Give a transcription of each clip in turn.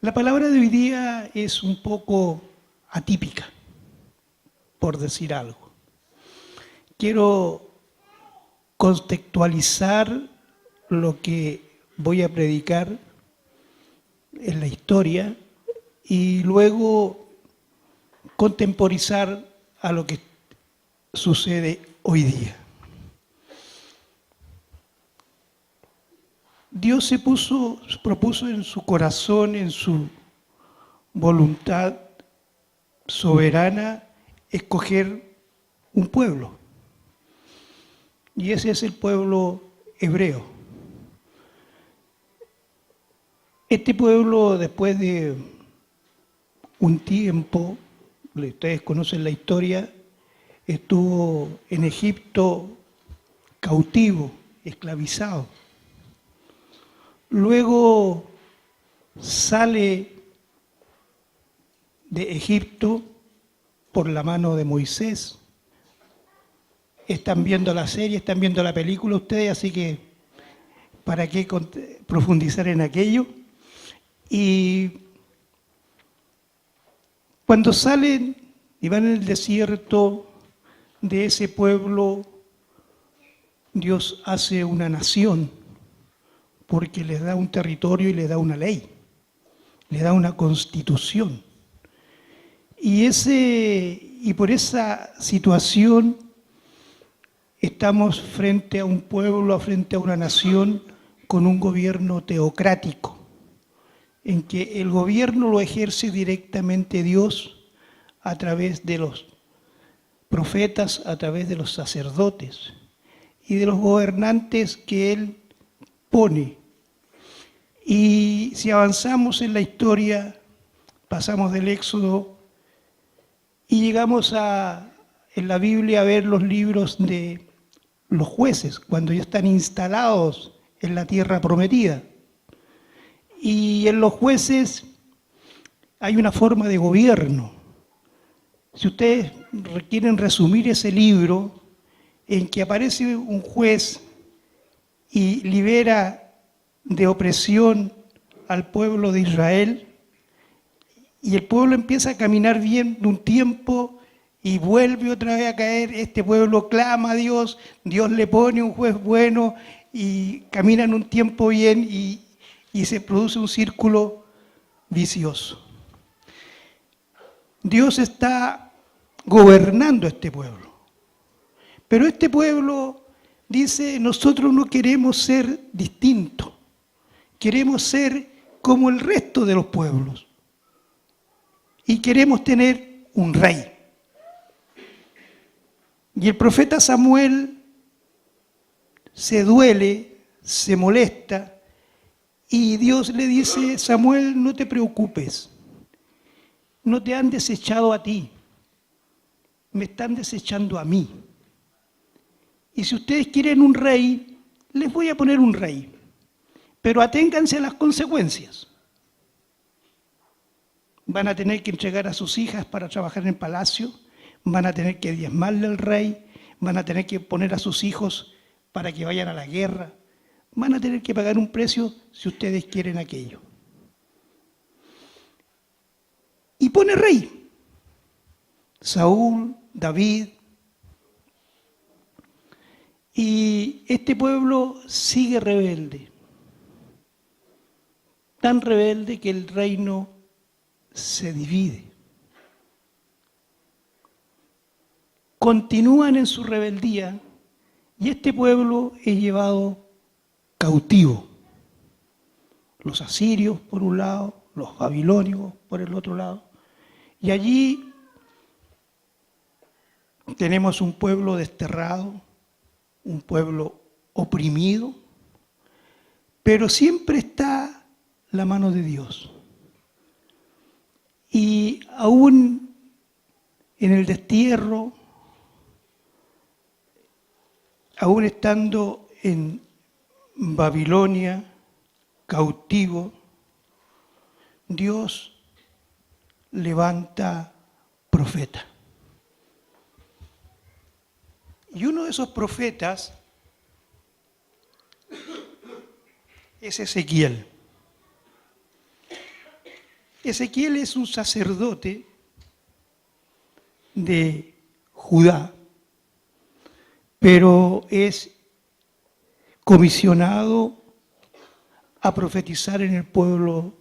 La palabra de hoy día es un poco atípica, por decir algo. Quiero contextualizar lo que voy a predicar en la historia y luego contemporizar a lo que sucede hoy día. Dios se propuso en su corazón, en su voluntad soberana, escoger un pueblo. Y ese es el pueblo hebreo. Este pueblo, después de un tiempo, ustedes conocen la historia, estuvo en Egipto cautivo, esclavizado. Luego sale de Egipto por la mano de Moisés. Están viendo la serie, están viendo la película ustedes, así que ¿para qué profundizar en aquello? Y cuando salen y van en el desierto de ese pueblo, Dios hace una nación, porque les da un territorio y les da una ley, le da una constitución. Y por esa situación estamos frente a un pueblo, frente a una nación con un gobierno teocrático, en que el gobierno lo ejerce directamente Dios a través de los profetas, a través de los sacerdotes y de los gobernantes que Él pone. Y si avanzamos en la historia, pasamos del Éxodo y llegamos en la Biblia a ver los libros de los jueces, cuando ya están instalados en la tierra prometida. Y en los jueces hay una forma de gobierno. Si ustedes quieren resumir ese libro, en que aparece un juez y libera de opresión al pueblo de Israel, y el pueblo empieza a caminar bien un tiempo y vuelve otra vez a caer, este pueblo clama a Dios, Dios le pone un juez bueno y caminan un tiempo bien y se produce un círculo vicioso. Dios está gobernando a este pueblo, pero este pueblo dice, nosotros no queremos ser distintos, queremos ser como el resto de los pueblos y queremos tener un rey. Y el profeta Samuel se duele, se molesta, y Dios le dice, Samuel, no te preocupes, no te han desechado a ti, me están desechando a mí. Y si ustedes quieren un rey, les voy a poner un rey, pero aténganse a las consecuencias. Van a tener que entregar a sus hijas para trabajar en el palacio, van a tener que diezmarle al rey, van a tener que poner a sus hijos para que vayan a la guerra, van a tener que pagar un precio si ustedes quieren aquello. Y pone rey, Saúl, David, y este pueblo sigue rebelde, tan rebelde que el reino se divide. Continúan en su rebeldía y este pueblo es llevado cautivo. Los asirios por un lado, los babilonios por el otro lado. Y allí tenemos un pueblo desterrado, un pueblo oprimido, pero siempre está la mano de Dios. Y aún en el destierro, aún estando en Babilonia, cautivo, Dios levanta profeta. Y uno de esos profetas es Ezequiel. Ezequiel es un sacerdote de Judá, pero es comisionado a profetizar en el pueblo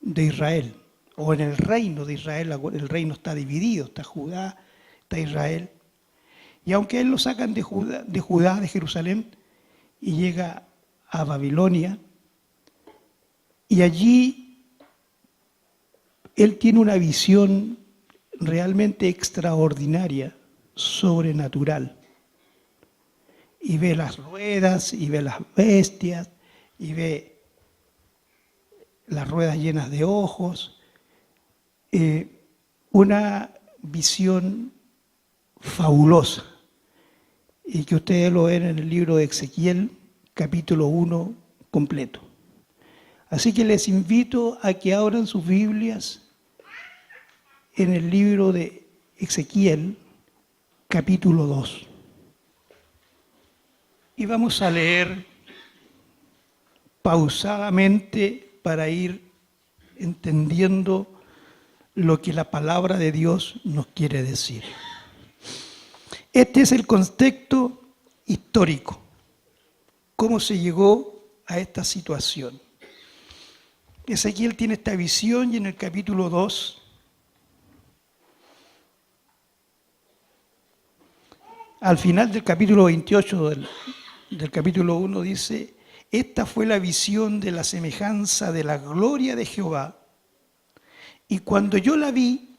de Israel, o en el reino de Israel. El reino está dividido, está Judá, está Israel. Y aunque él lo sacan de Judá, de Jerusalén, y llega a Babilonia, y allí él tiene una visión realmente extraordinaria, sobrenatural. Y ve las ruedas, y ve las bestias, y ve las ruedas llenas de ojos. Una visión fabulosa, y que ustedes lo ven en el libro de Ezequiel, capítulo 1, completo. Así que les invito a que abran sus Biblias en el libro de Ezequiel, capítulo 2. Y vamos a leer pausadamente para ir entendiendo lo que la palabra de Dios nos quiere decir. Este es el contexto histórico, cómo se llegó a esta situación. Ezequiel tiene esta visión y en el capítulo 2, al final del capítulo 28 del capítulo 1 dice: esta fue la visión de la semejanza de la gloria de Jehová, y cuando yo la vi,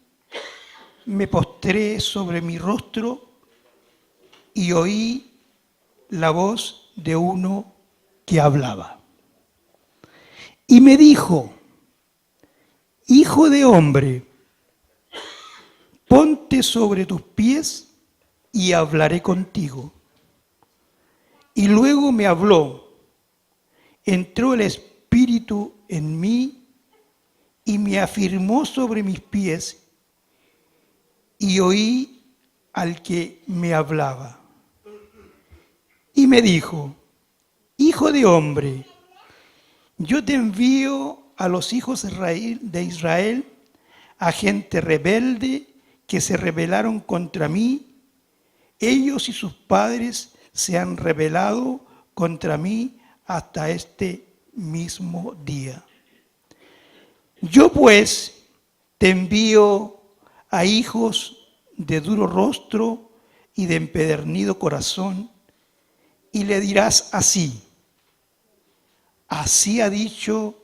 me postré sobre mi rostro y oí la voz de uno que hablaba. Y me dijo: hijo de hombre, ponte sobre tus pies y hablaré contigo. Y luego me habló, entró el Espíritu en mí y me afirmó sobre mis pies, y oí al que me hablaba. Y me dijo: hijo de hombre, yo te envío a los hijos de Israel, a gente rebelde que se rebelaron contra mí. Ellos y sus padres se han rebelado contra mí hasta este mismo día. Yo pues te envío a hijos de duro rostro y de empedernido corazón, y le dirás así: así ha dicho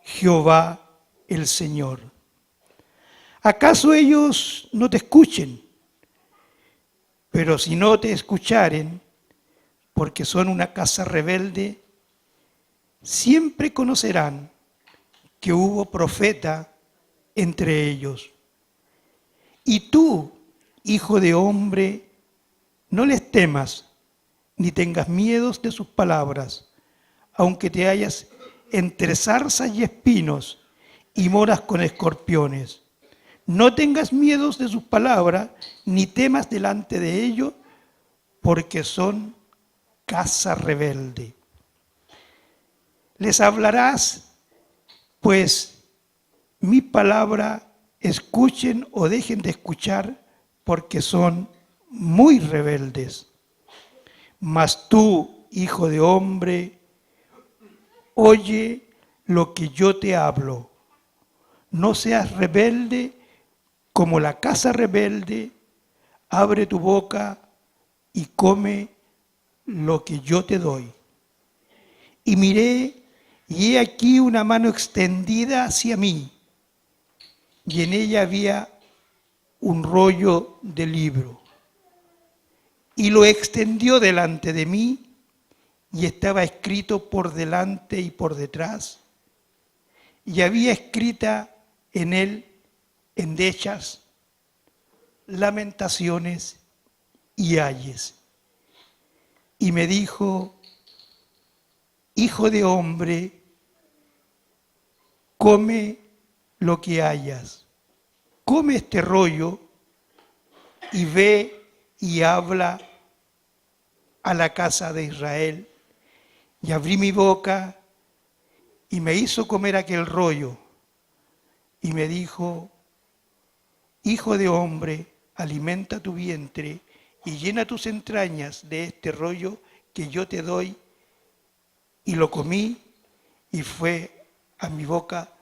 Jehová el Señor. ¿Acaso ellos no te escuchen? Pero si no te escucharen, porque son una casa rebelde, siempre conocerán que hubo profeta entre ellos. Y tú, hijo de hombre, no les temas, ni tengas miedos de sus palabras, aunque te hallas entre zarzas y espinos y moras con escorpiones. No tengas miedos de sus palabras, ni temas delante de ellos, porque son casa rebelde. Les hablarás, pues, mi palabra, escuchen o dejen de escuchar, porque son muy rebeldes. Mas tú, hijo de hombre, oye lo que yo te hablo. No seas rebelde como la casa rebelde. Abre tu boca y come lo que yo te doy. Y miré, y he aquí una mano extendida hacia mí, y en ella había un rollo de libro. Y lo extendió delante de mí, y estaba escrito por delante y por detrás, y había escrita en él endechas, lamentaciones y ayes. Y me dijo: hijo de hombre, come lo que hayas, come este rollo y ve y habla a la casa de Israel. Y abrí mi boca y me hizo comer aquel rollo. y me dijo: hijo de hombre, alimenta tu vientre y llena tus entrañas de este rollo que yo te doy. Y lo comí y fue a mi boca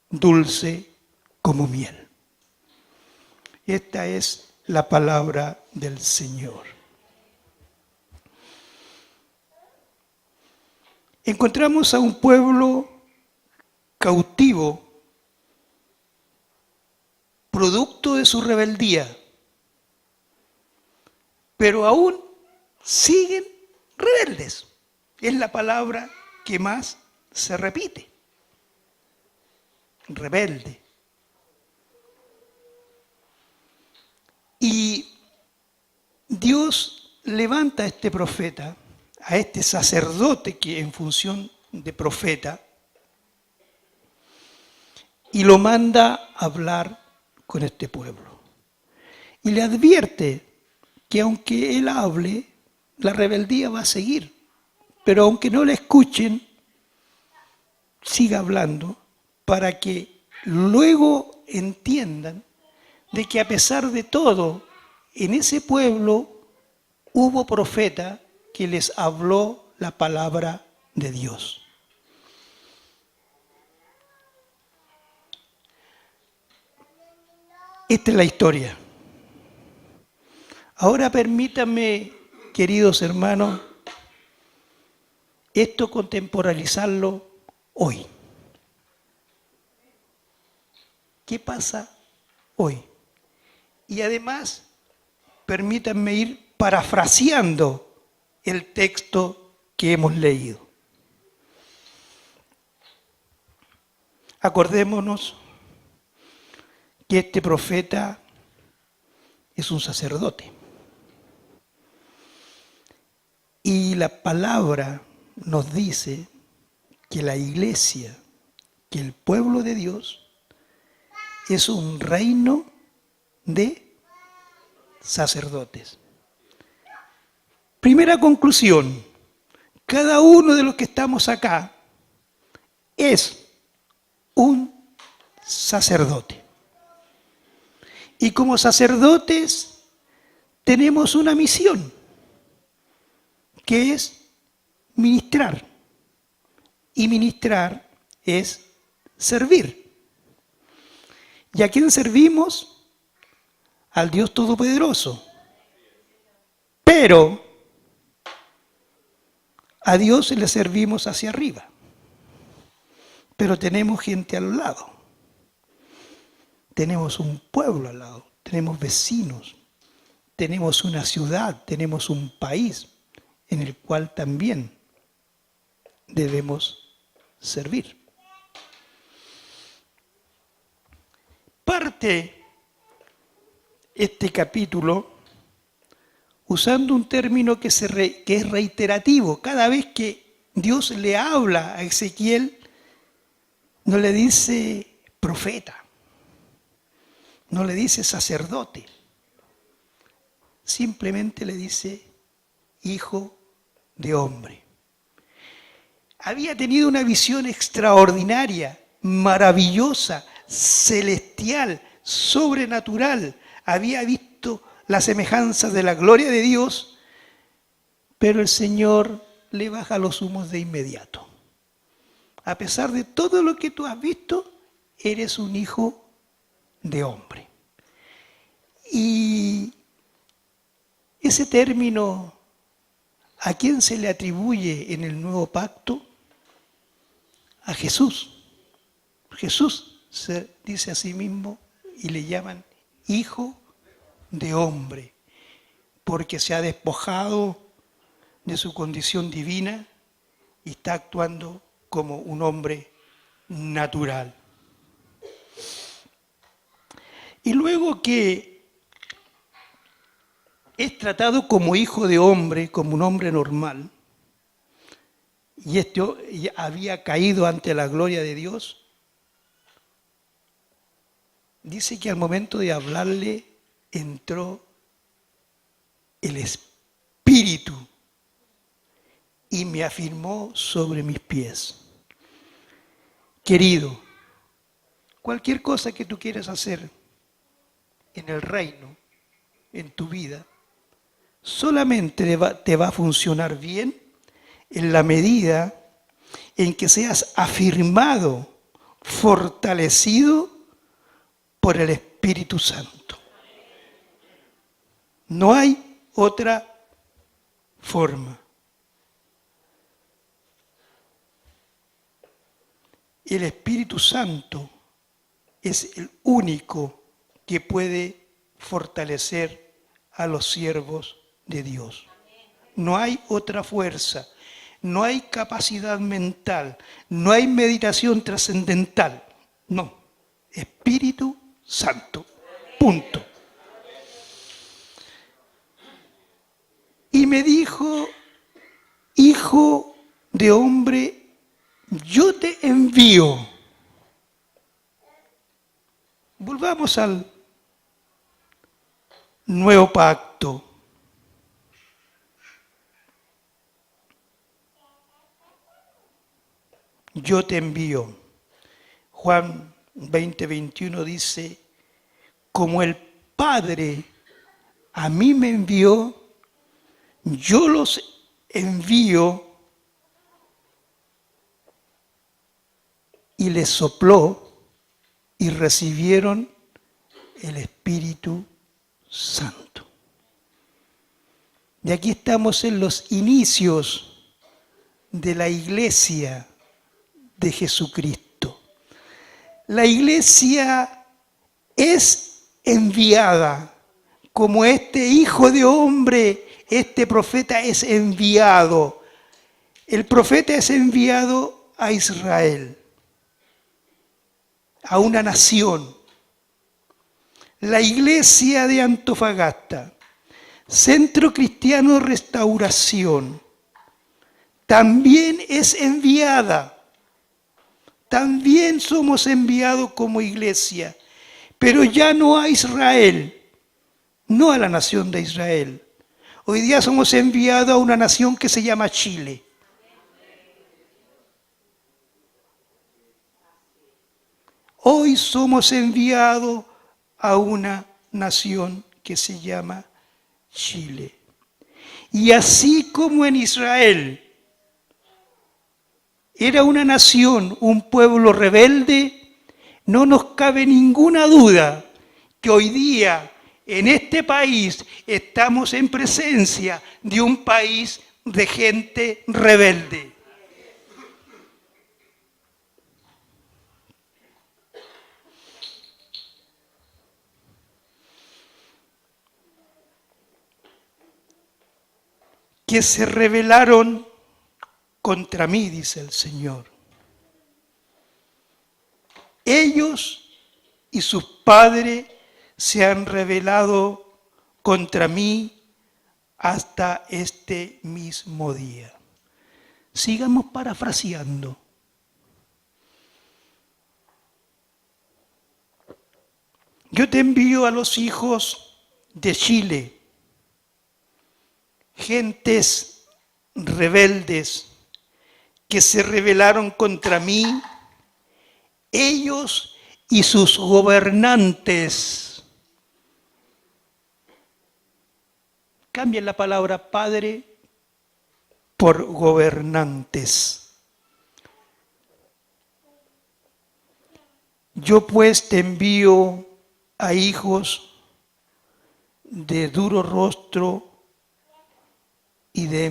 dulce como miel. Esta es la palabra del Señor. Encontramos a un pueblo cautivo, producto de su rebeldía, pero aún siguen rebeldes. Es la palabra que más se repite. Rebelde. Y Dios levanta a este profeta, a este sacerdote que en función de profeta, y lo manda a hablar con este pueblo. Y le advierte que aunque él hable, la rebeldía va a seguir. Pero aunque no le escuchen, siga hablando para que luego entiendan de que a pesar de todo, en ese pueblo hubo profeta que les habló la palabra de Dios. Esta es la historia. Ahora permítanme, queridos hermanos, esto contemporizarlo hoy. ¿Qué pasa hoy? Y además, permítanme ir parafraseando el texto que hemos leído. Acordémonos que este profeta es un sacerdote. Y la palabra nos dice que la iglesia, que el pueblo de Dios, es un reino de sacerdotes. Primera conclusión: cada uno de los que estamos acá es un sacerdote. Y como sacerdotes tenemos una misión, que es ministrar. Y ministrar es servir. ¿Y a quién servimos? Al Dios Todopoderoso. Pero a Dios le servimos hacia arriba. Pero tenemos gente al lado. Tenemos un pueblo al lado. Tenemos vecinos. Tenemos una ciudad. Tenemos un país en el cual también debemos servir. Parte este capítulo usando un término que es reiterativo. Cada vez que Dios le habla a Ezequiel, no le dice profeta, no le dice sacerdote, simplemente le dice hijo de hombre. Había tenido una visión extraordinaria, maravillosa, celestial, sobrenatural. Había visto la semejanza de la gloria de Dios, pero el Señor le baja los humos de inmediato. A pesar de todo lo que tú has visto, eres un hijo de hombre. Y ese término, ¿a quién se le atribuye en el nuevo pacto? A Jesús. Jesús se dice a sí mismo y le llaman hijo de hombre, porque se ha despojado de su condición divina y está actuando como un hombre natural. Y luego que es tratado como hijo de hombre, como un hombre normal, y este había caído ante la gloria de Dios, dice que al momento de hablarle entró el Espíritu y me afirmó sobre mis pies. Querido, cualquier cosa que tú quieras hacer en el reino, en tu vida, solamente te va a funcionar bien en la medida en que seas afirmado, fortalecido por el Espíritu Santo. No hay otra forma. El Espíritu Santo es el único que puede fortalecer a los siervos de Dios. No hay otra fuerza, no hay capacidad mental, no hay meditación trascendental. No, Espíritu Santo. Punto. Y me dijo, hijo de hombre, yo te envío. Volvamos al nuevo pacto. Yo te envío. Juan 20:21 dice, como el Padre a mí me envió, yo los envío, y les sopló y recibieron el Espíritu Santo. Y aquí estamos en los inicios de la iglesia de Jesucristo. La iglesia es enviada, como este hijo de hombre, este profeta es enviado. El profeta es enviado a Israel, a una nación. La iglesia de Antofagasta, Centro Cristiano Restauración, también es enviada. También somos enviados como iglesia, pero ya no a Israel, no a la nación de Israel. Hoy día somos enviados a una nación que se llama Chile. Hoy somos enviados a una nación que se llama Chile. Y así como en Israel era una nación, un pueblo rebelde, no nos cabe ninguna duda que hoy día en este país estamos en presencia de un país de gente rebelde. Que se rebelaron contra mí, dice el Señor. Ellos y sus padres se han rebelado contra mí hasta este mismo día. Sigamos parafraseando. Yo te envío a los hijos de Chile, gentes rebeldes que se rebelaron contra mí, ellos y sus gobernantes. Cambien la palabra padre por gobernantes. Yo pues te envío a hijos de duro rostro y de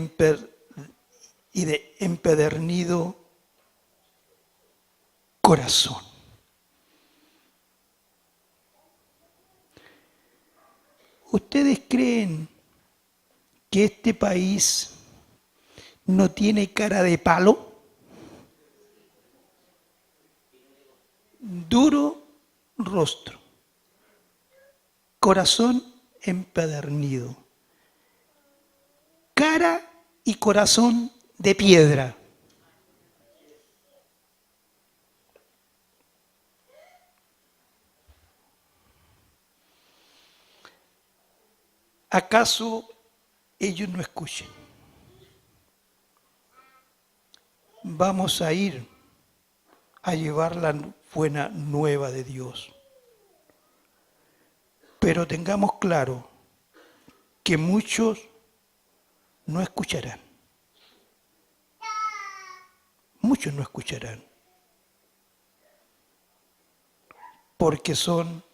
empedernido corazón. ¿Ustedes creen que este país no tiene cara de palo? Duro rostro, corazón empedernido, cara y corazón de piedra. ¿Acaso ellos no escuchen? Vamos a ir a llevar la buena nueva de Dios. Pero tengamos claro que muchos no escucharán. Muchos no escucharán. Porque son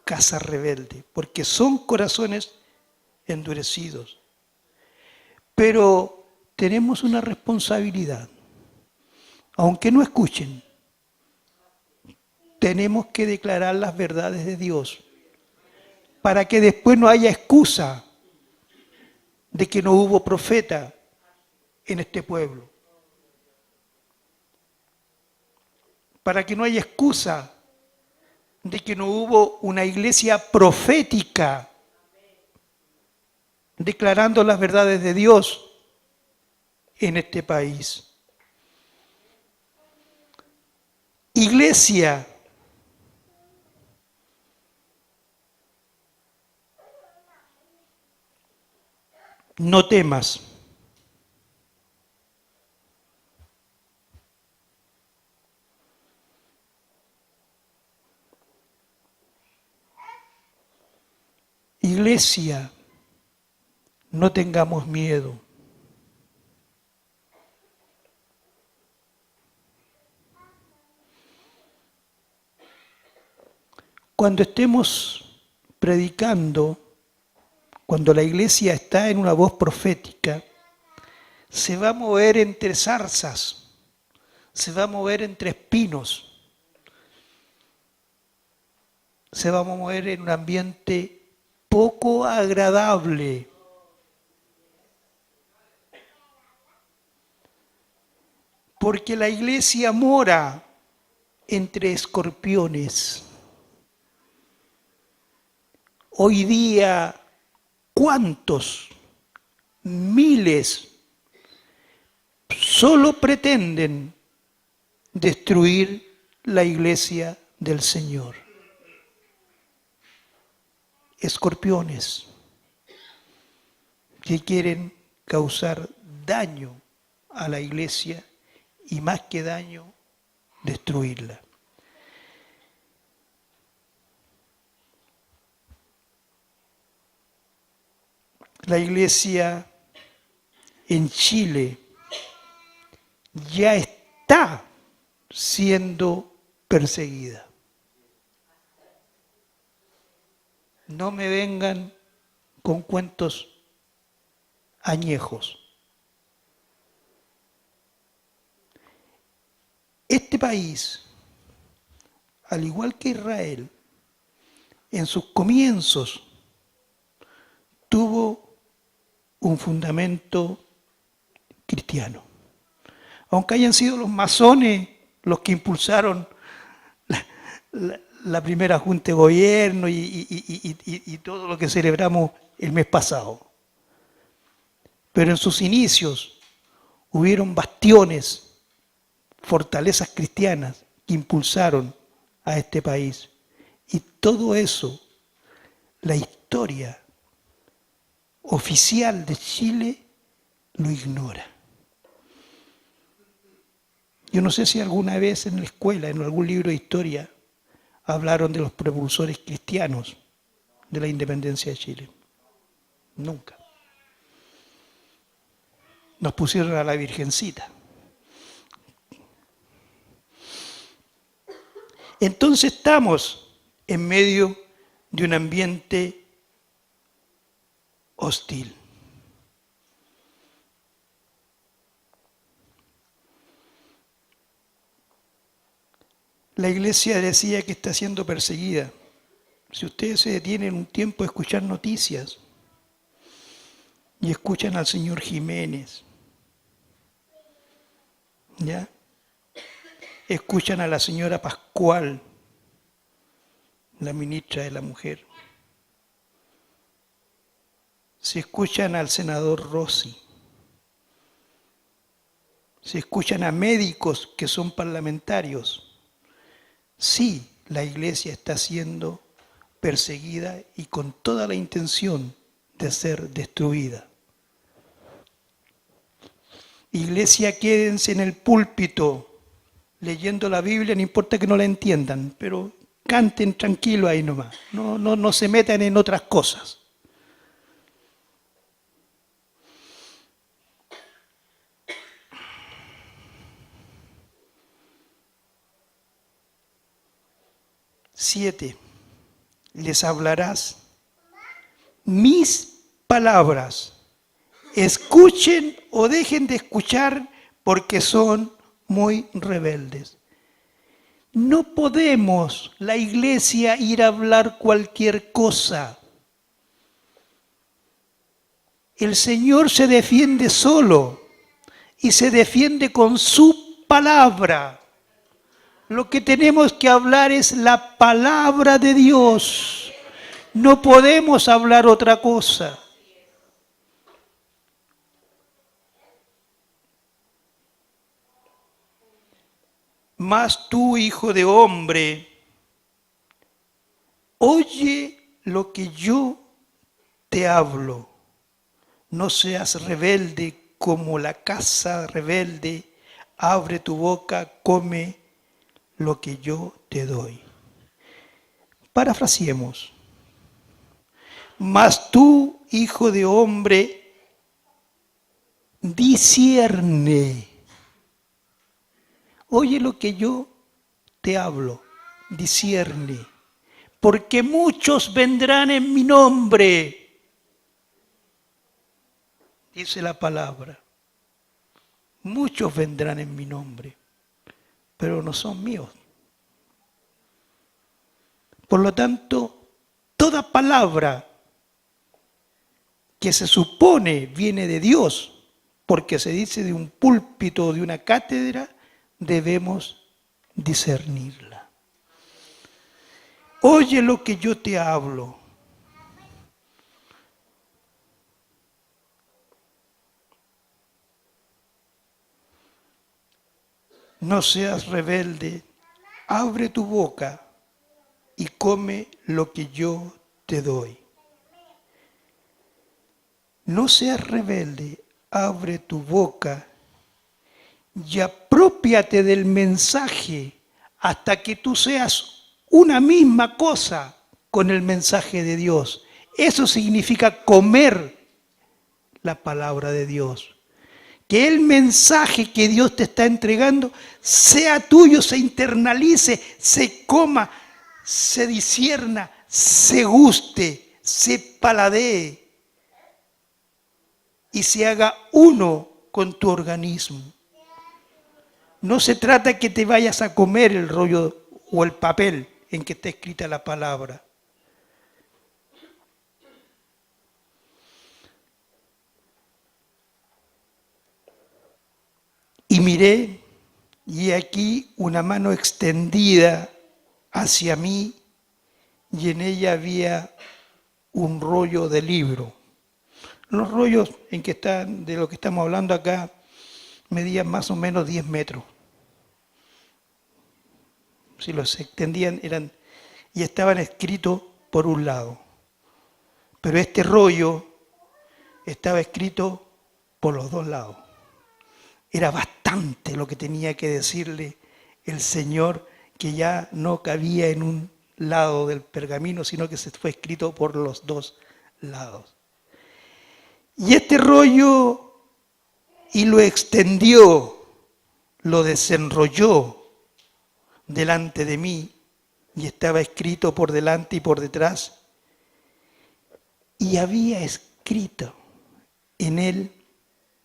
casa rebelde, porque son corazones endurecidos. Pero tenemos una responsabilidad. Aunque no escuchen, tenemos que declarar las verdades de Dios para que después no haya excusa de que no hubo profeta en este pueblo. Para que no haya excusa de que no hubo una iglesia profética declarando las verdades de Dios en este país. Iglesia, no temas. Iglesia, no tengamos miedo. Cuando estemos predicando, cuando la iglesia está en una voz profética, se va a mover entre zarzas, se va a mover entre espinos, se va a mover en un ambiente poco agradable. Porque la iglesia mora entre escorpiones. Hoy día, ¿cuántos miles solo pretenden destruir la iglesia del Señor? Escorpiones que quieren causar daño a la iglesia y más que daño, destruirla. La iglesia en Chile ya está siendo perseguida. No me vengan con cuentos añejos. Este país, al igual que Israel, en sus comienzos tuvo un fundamento cristiano. Aunque hayan sido los masones los que impulsaron la primera junta de gobierno y todo lo que celebramos el mes pasado. Pero en sus inicios hubieron bastiones, fortalezas cristianas que impulsaron a este país. Y todo eso, la historia oficial de Chile lo ignora. Yo no sé si alguna vez en la escuela, en algún libro de historia, hablaron de los propulsores cristianos de la independencia de Chile. Nunca. Nos pusieron a la Virgencita. Entonces estamos en medio de un ambiente hostil. La iglesia decía que está siendo perseguida. Si ustedes se detienen un tiempo a escuchar noticias y escuchan al señor Jiménez, ¿ya? Escuchan a la señora Pascual, la ministra de la Mujer. Si escuchan al senador Rossi, si escuchan a médicos que son parlamentarios, sí, la iglesia está siendo perseguida y con toda la intención de ser destruida. Iglesia, quédense en el púlpito, leyendo la Biblia, no importa que no la entiendan, pero canten tranquilo ahí nomás, no se metan en otras cosas. Siete, les hablarás mis palabras. Escuchen o dejen de escuchar porque son muy rebeldes. No podemos, la iglesia, ir a hablar cualquier cosa. El Señor se defiende solo y se defiende con su palabra. Lo que tenemos que hablar es la palabra de Dios. No podemos hablar otra cosa. Mas tú, hijo de hombre, oye lo que yo te hablo. No seas rebelde como la casa rebelde. Abre tu boca, come lo que yo te doy. Parafraseemos. Mas tú, hijo de hombre, discierne. Oye lo que yo te hablo, discierne. Porque muchos vendrán en mi nombre, dice la palabra. Muchos vendrán en mi nombre, pero no son míos. Por lo tanto, toda palabra que se supone viene de Dios, porque se dice de un púlpito o de una cátedra, debemos discernirla. Oye lo que yo te hablo. No seas rebelde, abre tu boca y come lo que yo te doy. No seas rebelde, abre tu boca y aprópiate del mensaje hasta que tú seas una misma cosa con el mensaje de Dios. Eso significa comer la palabra de Dios. Que el mensaje que Dios te está entregando sea tuyo, se internalice, se coma, se discierna, se guste, se paladee y se haga uno con tu organismo. No se trata que te vayas a comer el rollo o el papel en que está escrita la palabra. Y miré, y aquí una mano extendida hacia mí, y en ella había un rollo de libro. Los rollos en que están, de lo que estamos hablando acá, medían más o menos 10 metros. Si los extendían eran y estaban escritos por un lado. Pero este rollo estaba escrito por los dos lados. Era bastante lo que tenía que decirle el Señor, que ya no cabía en un lado del pergamino, sino que se fue escrito por los dos lados. Y este rollo, y lo extendió, lo desenrolló delante de mí, y estaba escrito por delante y por detrás, y había escrito en él,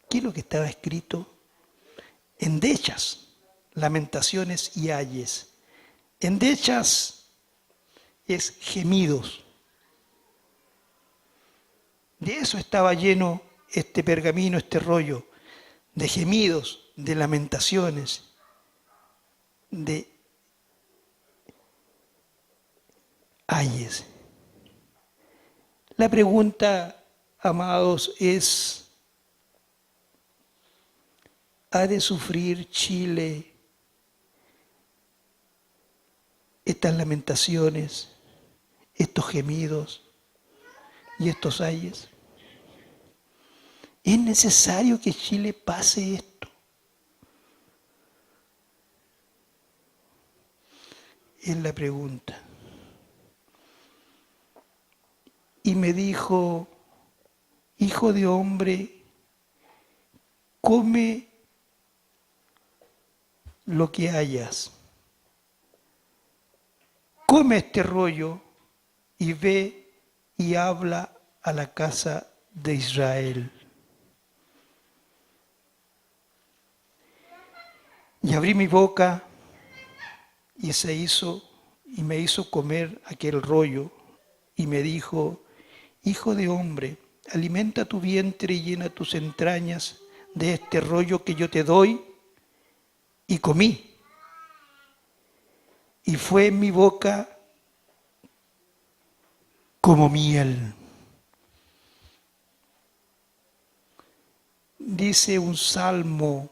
¿qué es lo que estaba escrito? Endechas, lamentaciones y ayes. Endechas es gemidos. De eso estaba lleno este pergamino, este rollo, de gemidos, de lamentaciones, de ayes. La pregunta, amados, es: ¿ha de sufrir Chile estas lamentaciones, estos gemidos y estos ayes? ¿Es necesario que Chile pase esto? Es la pregunta. Y me dijo, hijo de hombre, come lo que hayas. Come este rollo y ve y habla a la casa de Israel. Y abrí mi boca y me hizo comer aquel rollo y me dijo, hijo de hombre, alimenta tu vientre y llena tus entrañas de este rollo que yo te doy. Y comí. Y fue en mi boca como miel. Dice un salmo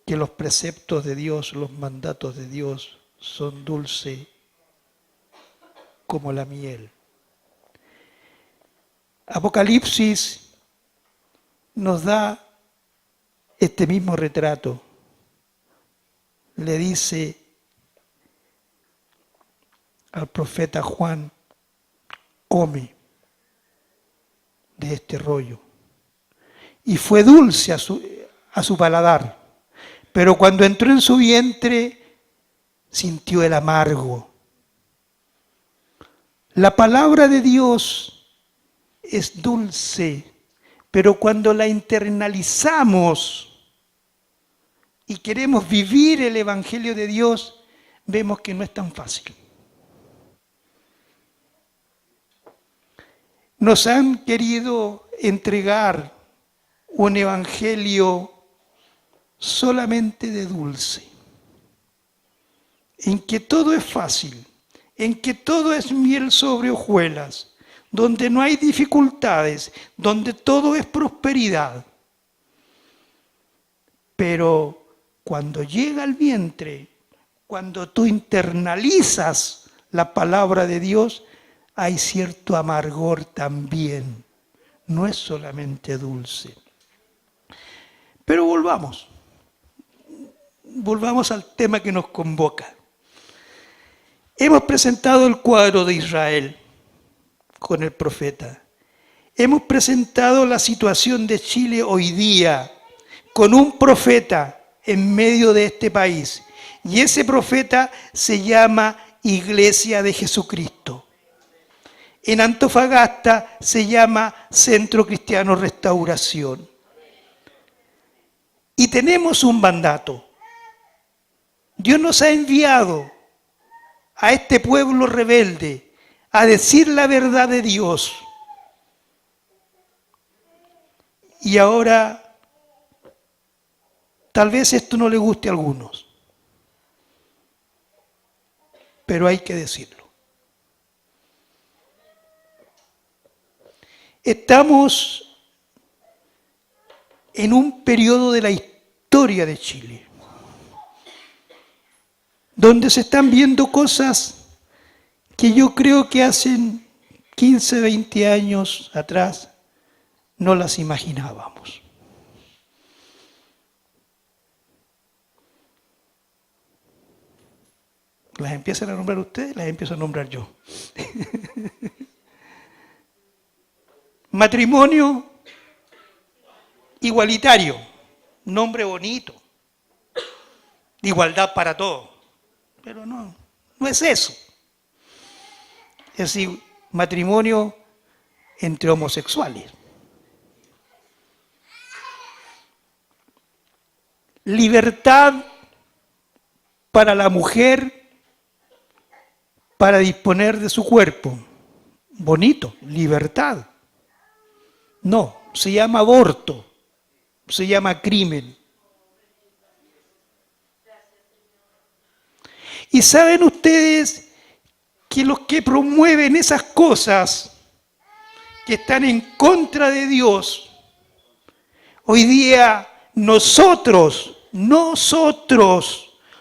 que los preceptos de Dios, los mandatos de Dios son dulces como la miel. Apocalipsis nos da este mismo retrato. Le dice al profeta Juan, come de este rollo. Y fue dulce a su paladar, pero cuando entró en su vientre sintió el amargo. La palabra de Dios es dulce, pero cuando la internalizamos y queremos vivir el Evangelio de Dios, vemos que no es tan fácil. Nos han querido entregar un Evangelio solamente de dulce, en que todo es fácil, en que todo es miel sobre hojuelas, donde no hay dificultades, donde todo es prosperidad. Pero cuando llega al vientre, cuando tú internalizas la palabra de Dios, hay cierto amargor también. No es solamente dulce. Pero volvamos al tema que nos convoca. Hemos presentado el cuadro de Israel con el profeta. Hemos presentado la situación de Chile hoy día con un profeta en medio de este país. Y ese profeta se llama Iglesia de Jesucristo. En Antofagasta se llama Centro Cristiano Restauración. Y tenemos un mandato. Dios nos ha enviado a este pueblo rebelde a decir la verdad de Dios. Y ahora, tal vez esto no le guste a algunos, pero hay que decirlo. Estamos en un periodo de la historia de Chile, donde se están viendo cosas que yo creo que hace 15, 20 años atrás no las imaginábamos. ¿Las empiezan a nombrar ustedes? Las empiezo a nombrar yo. Matrimonio igualitario, nombre bonito, igualdad para todos, pero no es eso. Es decir, matrimonio entre homosexuales. Libertad para la mujer para disponer de su cuerpo. Bonito, libertad. No, se llama aborto, se llama crimen. Y saben ustedes que los que promueven esas cosas, que están en contra de Dios, hoy día nosotros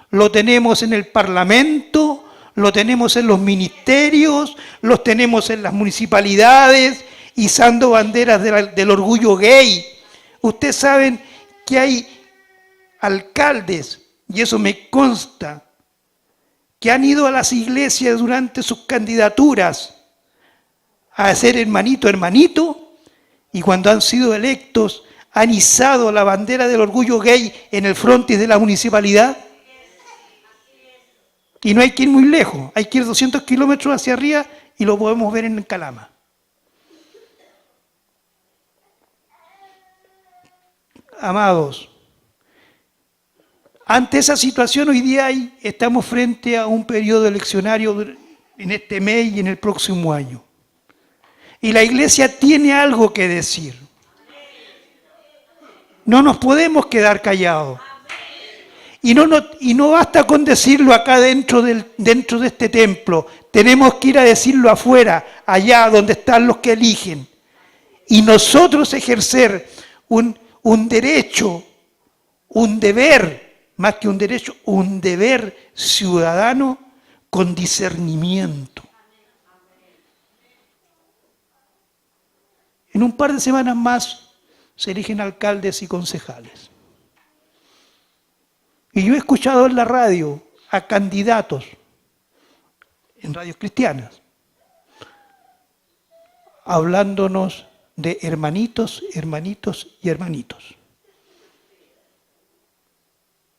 lo tenemos en el Parlamento, lo tenemos en los ministerios, los tenemos en las municipalidades, izando banderas del orgullo gay. Ustedes saben que hay alcaldes y eso me consta, que han ido a las iglesias durante sus candidaturas a ser hermanito, hermanito, y cuando han sido electos han izado la bandera del orgullo gay en el frontis de la municipalidad. Y no hay que ir muy lejos, hay que ir 200 kilómetros hacia arriba y lo podemos ver en Calama. Amados, ante esa situación hoy día estamos frente a un periodo eleccionario en este mes y en el próximo año. Y la iglesia tiene algo que decir. No nos podemos quedar callados. Y no basta con decirlo acá dentro de este templo. Tenemos que ir a decirlo afuera, allá donde están los que eligen. Y nosotros ejercer un derecho, un deber, más que un derecho, un deber ciudadano con discernimiento. En un par de semanas más se eligen alcaldes y concejales. Y yo he escuchado en la radio a candidatos, en radios cristianas, hablándonos de hermanitos, hermanitos y hermanitos.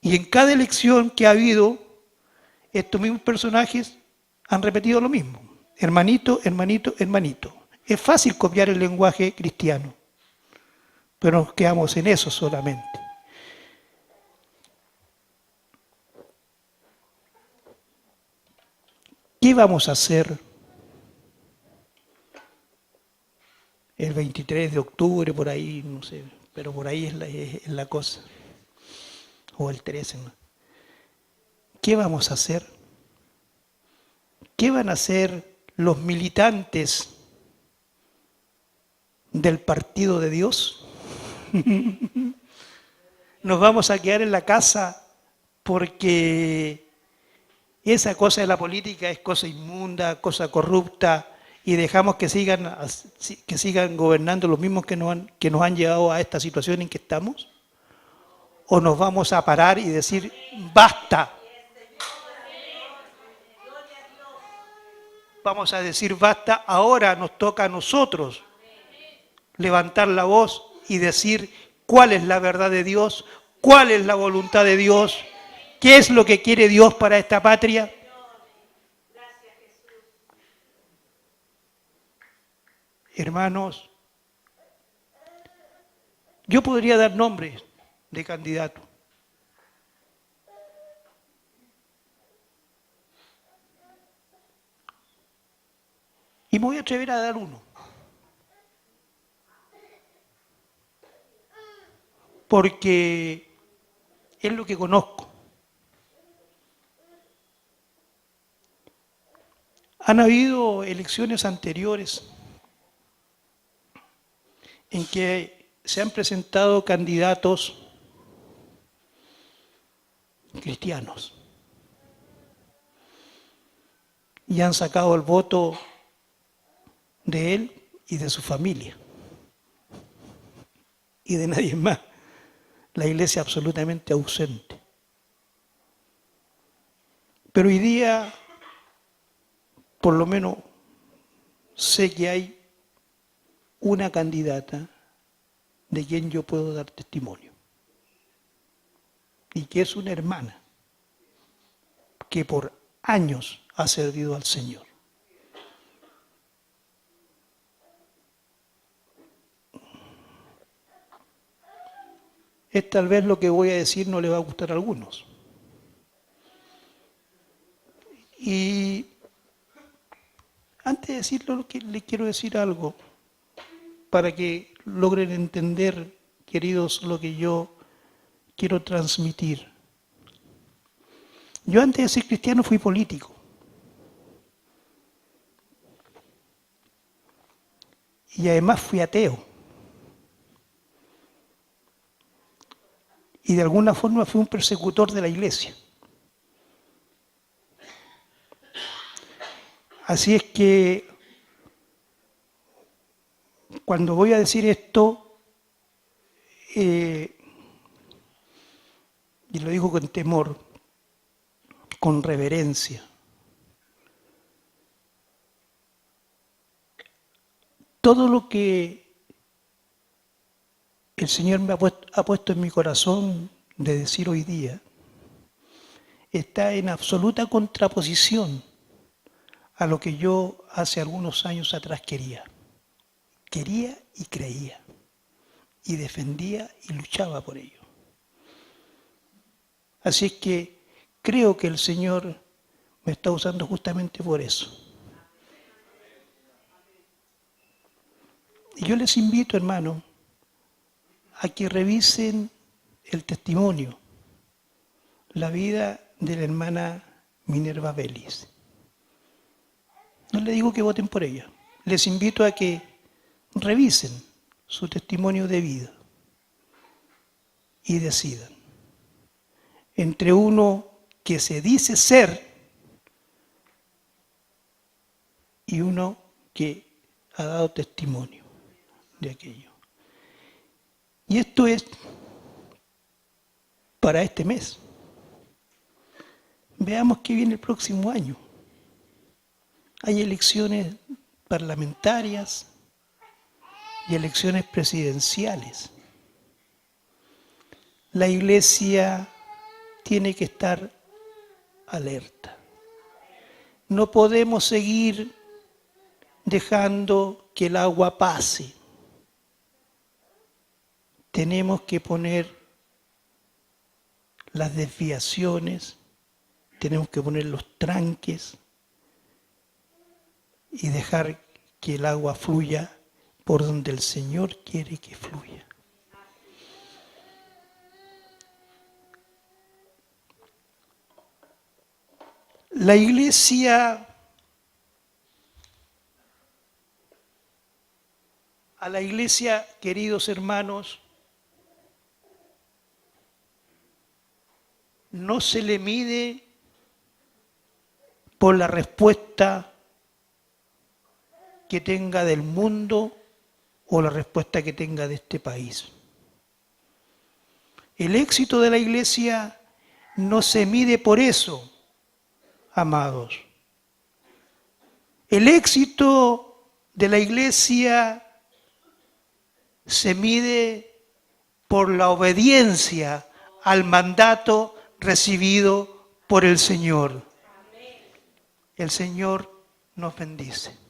Y en cada elección que ha habido, estos mismos personajes han repetido lo mismo. Hermanito, hermanito, hermanito. Es fácil copiar el lenguaje cristiano, pero nos quedamos en eso solamente. ¿Qué vamos a hacer el 23 de octubre, por ahí, no sé, pero por ahí es la cosa? O el 13, ¿no? ¿Qué vamos a hacer? ¿Qué van a hacer los militantes del partido de Dios? ¿Nos vamos a quedar en la casa porque esa cosa de la política es cosa inmunda, cosa corrupta, y dejamos que sigan gobernando los mismos que nos han llevado a esta situación en que estamos? ¿O nos vamos a parar y decir, basta? Vamos a decir, basta, ahora nos toca a nosotros levantar la voz y decir cuál es la verdad de Dios, cuál es la voluntad de Dios, qué es lo que quiere Dios para esta patria. Hermanos, yo podría dar nombres de candidatos. Y me voy a atrever a dar uno. Porque es lo que conozco. Han habido elecciones anteriores en que se han presentado candidatos cristianos y han sacado el voto de él y de su familia y de nadie más. La iglesia absolutamente ausente. Pero hoy día, por lo menos, sé que hay una candidata de quien yo puedo dar testimonio. Y que es una hermana que por años ha servido al Señor. Es tal vez lo que voy a decir no le va a gustar a algunos. Y antes de decirlo, les quiero decir algo para que logren entender, queridos, lo que yo quiero transmitir. Yo antes de ser cristiano fui político. Y además fui ateo. Y de alguna forma fui un persecutor de la iglesia. Así es que cuando voy a decir esto, yo y lo digo con temor, con reverencia. Todo lo que el Señor me ha puesto en mi corazón de decir hoy día está en absoluta contraposición a lo que yo hace algunos años atrás quería. Quería y creía, y defendía y luchaba por ello. Así es que creo que el Señor me está usando justamente por eso. Y yo les invito, hermano, a que revisen el testimonio, la vida de la hermana Minerva Vélez. No les digo que voten por ella, les invito a que revisen su testimonio de vida y decidan entre uno que se dice ser y uno que ha dado testimonio de aquello. Y esto es para este mes. Veamos qué viene el próximo año. Hay elecciones parlamentarias y elecciones presidenciales. La Iglesia tiene que estar alerta. No podemos seguir dejando que el agua pase. Tenemos que poner las desviaciones, tenemos que poner los tranques y dejar que el agua fluya por donde el Señor quiere que fluya. La Iglesia, a la Iglesia, queridos hermanos, no se le mide por la respuesta que tenga del mundo o la respuesta que tenga de este país. El éxito de la Iglesia no se mide por eso, amados. El éxito de la Iglesia se mide por la obediencia al mandato recibido por el Señor. El Señor nos bendice.